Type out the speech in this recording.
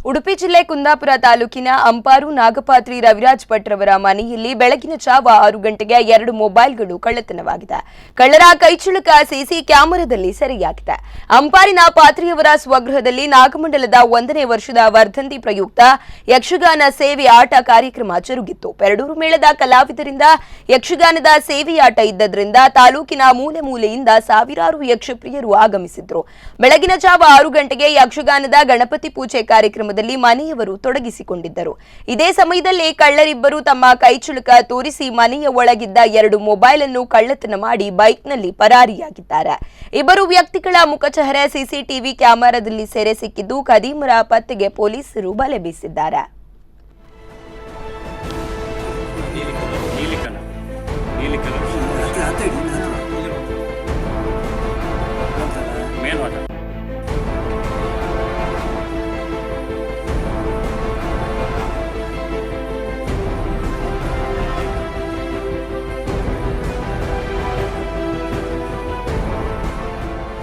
ಉಡುಪಿ ಜಿಲ್ಲೆ ಕುಂದಾಪುರ ತಾಲೂಕಿನ ಅಂಪಾರು ನಾಗಪಾತ್ರಿ ರವಿರಾಜ್ ಭಟ್ ರವರ ಮನೆಯಲ್ಲಿ ಬೆಳಗಿನ ಜಾವ 6 ಗಂಟೆಗೆ 2 ಮೊಬೈಲ್ಗಳು ಕಳ್ಳತನವಾಗಿದೆ. ಕಳ್ಳರ ಕೈಚಳಕ ಸಿಸಿ ಕ್ಯಾಮೆರಾದಲ್ಲಿ ಸೆರೆಯಾಗಿದೆ. ಅಂಪಾರಿನ ಪಾತ್ರಿಯವರ ಸ್ವಗೃಹದಲ್ಲಿ ನಾಗಮಂಡಲದ 1ನೇ ವರ್ಷದ ವರ್ಧಂತಿ ಪ್ರಯುಕ್ತ ಯಕ್ಷಗಾನ ಸೇವೆ ಆಟ ಕಾರ್ಯಕ್ರಮ ಜರುಗಿತ್ತು. ಪೆರಡೂರು ಮೇಳದ ಕಲಾವಿದರಿಂದ ಯಕ್ಷಗಾನದ ಸೇವೆಯಾಟ ಇದ್ದದರಿಂದ ತಾಲೂಕಿನ ಮೂಲೆ ಮೂಲೆಯಿಂದ ಸಾವಿರಾರು ಯಕ್ಷಪ್ರಿಯರು ಆಗಮಿಸಿದ್ರು. ಬೆಳಗಿನ ಜಾವ 6 ಗಂಟೆಗೆ ಯಕ್ಷಗಾನದ ಗಣಪತಿ ಪೂಜೆ ಕಾರ್ಯಕ್ರಮ ಮನೆಯವರು ತೊಡಗಿಸಿಕೊಂಡಿದ್ದರು. ಇದೇ ಸಮಯದಲ್ಲಿ ಕಳ್ಳರಿಬ್ಬರು ತಮ್ಮ ಕೈಚಳಕ ತೋರಿಸಿ ಮನೆಯ ಒಳಗಿದ್ದ 2 ಮೊಬೈಲ್ ಅನ್ನು ಕಳ್ಳತನ ಮಾಡಿ ಬೈಕ್ನಲ್ಲಿ ಪರಾರಿಯಾಗಿದ್ದಾರೆ. ಇಬ್ಬರು ವ್ಯಕ್ತಿಗಳ ಮುಖಚಹರೆ ಸಿಸಿಟಿವಿ ಕ್ಯಾಮೆರಾದಲ್ಲಿ ಸೆರೆ ಸಿಕ್ಕಿದ್ದು ಖದೀಮರ ಪತ್ತೆಗೆ ಪೊಲೀಸರು ಬಲೆ ಬೀಸಿದ್ದಾರೆ. ನೀಲಿ ಕಲರ್